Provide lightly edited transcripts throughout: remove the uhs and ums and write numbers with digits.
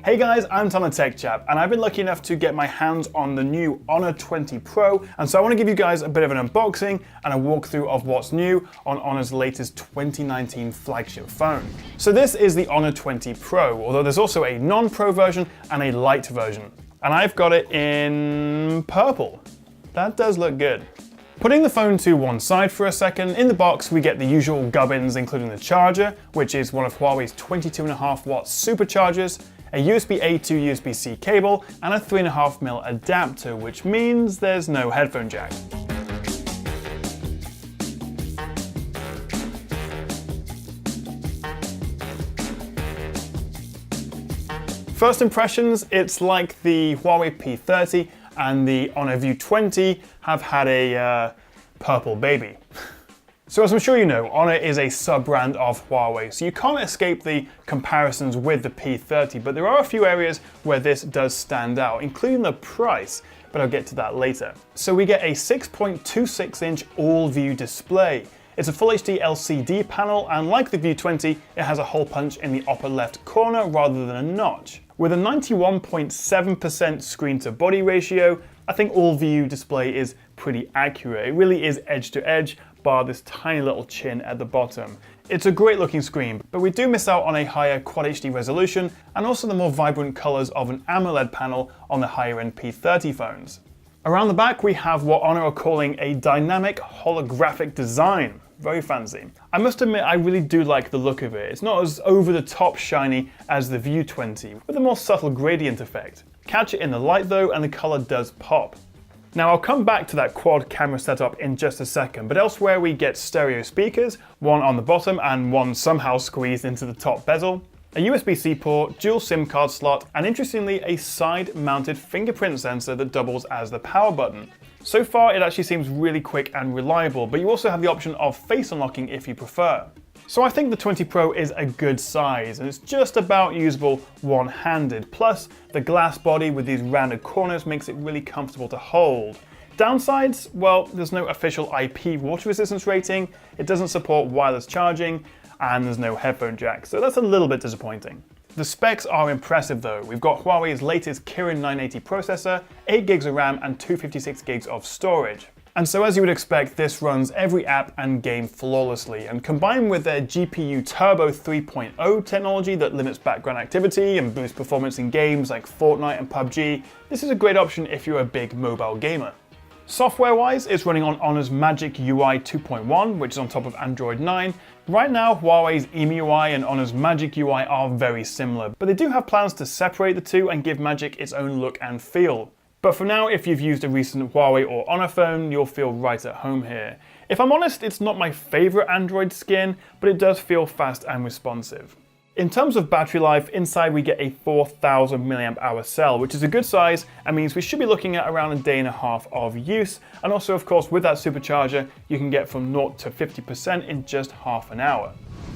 Hey guys, I'm Tom the Tech Chap, and I've been lucky enough to get my hands on the new Honor 20 Pro, and so I want to give you guys a bit of an unboxing and a walkthrough of what's new on Honor's latest 2019 flagship phone. So this is the Honor 20 Pro, although there's also a non-Pro version and a light version. And I've got it in purple. That does look good. Putting the phone to one side for a second, in the box we get the usual gubbins, including the charger, which is one of Huawei's 22.5 watt superchargers, a USB-A to USB-C cable, and a 3.5mm adapter, which means there's no headphone jack. First impressions, it's like the Huawei P30 and the Honor View 20 have had a purple baby. So as I'm sure you know, Honor is a sub-brand of Huawei, so you can't escape the comparisons with the P30, but there are a few areas where this does stand out, including the price, but I'll get to that later. So we get a 6.26-inch all-view display. It's a Full HD LCD panel, and like the View 20, it has a hole punch in the upper left corner rather than a notch. With a 91.7% screen-to-body ratio, I think all-view display is pretty accurate. It really is edge-to-edge, bar this tiny little chin at the bottom. It's a great looking screen, but we do miss out on a higher Quad HD resolution and also the more vibrant colors of an AMOLED panel on the higher end P30 phones. Around the back we have what Honor are calling a dynamic holographic design. Very fancy. I must admit I really do like the look of it. It's not as over the top shiny as the View 20, with a more subtle gradient effect. Catch it in the light though, and the color does pop. Now I'll come back to that quad camera setup in just a second, but elsewhere we get stereo speakers, one on the bottom and one somehow squeezed into the top bezel, a USB-C port, dual SIM card slot, and interestingly a side-mounted fingerprint sensor that doubles as the power button. So far it actually seems really quick and reliable, but you also have the option of face unlocking if you prefer. So I think the 20 Pro is a good size, and it's just about usable one-handed. Plus, the glass body with these rounded corners makes it really comfortable to hold. Downsides? Well, there's no official IP water resistance rating, it doesn't support wireless charging, and there's no headphone jack, so that's a little bit disappointing. The specs are impressive though. We've got Huawei's latest Kirin 980 processor, 8 gigs of RAM, and 256 gigs of storage. And so as you would expect, this runs every app and game flawlessly, and combined with their GPU Turbo 3.0 technology that limits background activity and boosts performance in games like Fortnite and PUBG, this is a great option if you're a big mobile gamer. Software-wise, it's running on Honor's Magic UI 2.1, which is on top of Android 9. Right now, Huawei's EMUI and Honor's Magic UI are very similar, but they do have plans to separate the two and give Magic its own look and feel. But for now, if you've used a recent Huawei or Honor phone, you'll feel right at home here. If I'm honest, it's not my favorite Android skin, but it does feel fast and responsive. In terms of battery life, inside we get a 4000 mAh cell, which is a good size and means we should be looking at around a day and a half of use. And also, of course, with that supercharger, you can get from 0 to 50% in just half an hour.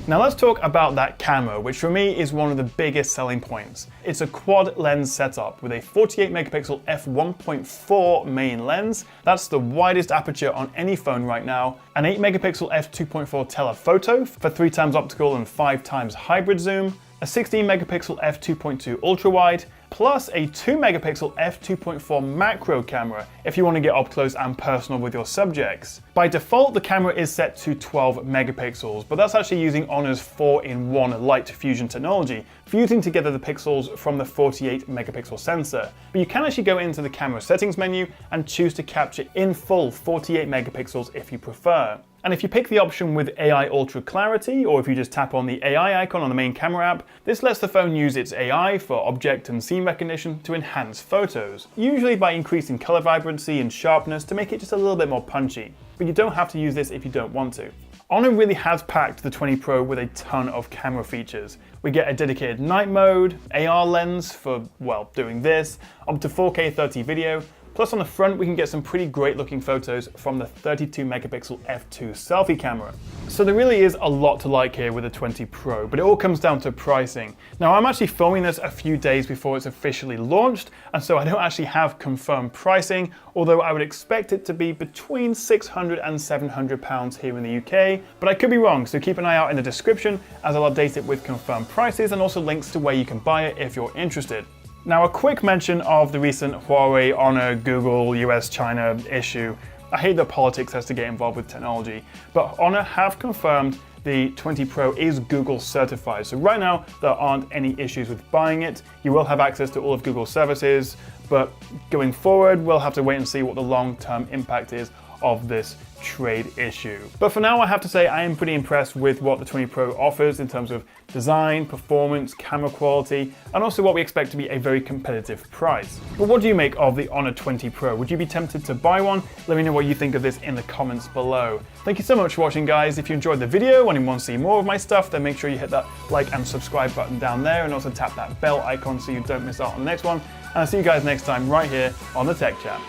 Now let's talk about that camera, which for me is one of the biggest selling points. It's a quad lens setup with a 48 megapixel f1.4 main lens. That's the widest aperture on any phone right now. An 8 megapixel f2.4 telephoto for 3x optical and 5x hybrid zoom. A 16 megapixel f2.2 ultra wide, plus a 2 megapixel f2.4 macro camera if you want to get up close and personal with your subjects. By default, the camera is set to 12 megapixels, but that's actually using Honor's 4-in-1 light fusion technology, fusing together the pixels from the 48 megapixel sensor. But you can actually go into the camera settings menu and choose to capture in full 48 megapixels if you prefer. And if you pick the option with AI Ultra Clarity, or if you just tap on the AI icon on the main camera app, this lets the phone use its AI for object and scene recognition to enhance photos, usually by increasing color vibrancy and sharpness to make it just a little bit more punchy. But you don't have to use this if you don't want to. Honor really has packed the 20 Pro with a ton of camera features. We get a dedicated night mode, AR lens for, well, doing this, up to 4K 30 video, Plus on the front, we can get some pretty great looking photos from the 32 megapixel f2 selfie camera. So there really is a lot to like here with the 20 Pro, but it all comes down to pricing. Now I'm actually filming this a few days before it's officially launched, and so I don't actually have confirmed pricing, although I would expect it to be between £600 and £700 here in the UK, but I could be wrong, so keep an eye out in the description as I'll update it with confirmed prices and also links to where you can buy it if you're interested. Now a quick mention of the recent Huawei, Honor, Google, US-China issue. I hate that politics has to get involved with technology, but Honor have confirmed the 20 Pro is Google certified. So right now, there aren't any issues with buying it. You will have access to all of Google's services, but going forward, we'll have to wait and see what the long-term impact is of this trade issue. But for now, I have to say I am pretty impressed with what the 20 Pro offers in terms of design, performance, camera quality, and also what we expect to be a very competitive price. But what do you make of the Honor 20 Pro? Would you be tempted to buy one? Let me know what you think of this in the comments below. Thank you so much for watching, guys. If you enjoyed the video and you want to see more of my stuff, then make sure you hit that like and subscribe button down there, and also tap that bell icon so you don't miss out on the next one. And I'll see you guys next time right here on the Tech Chat.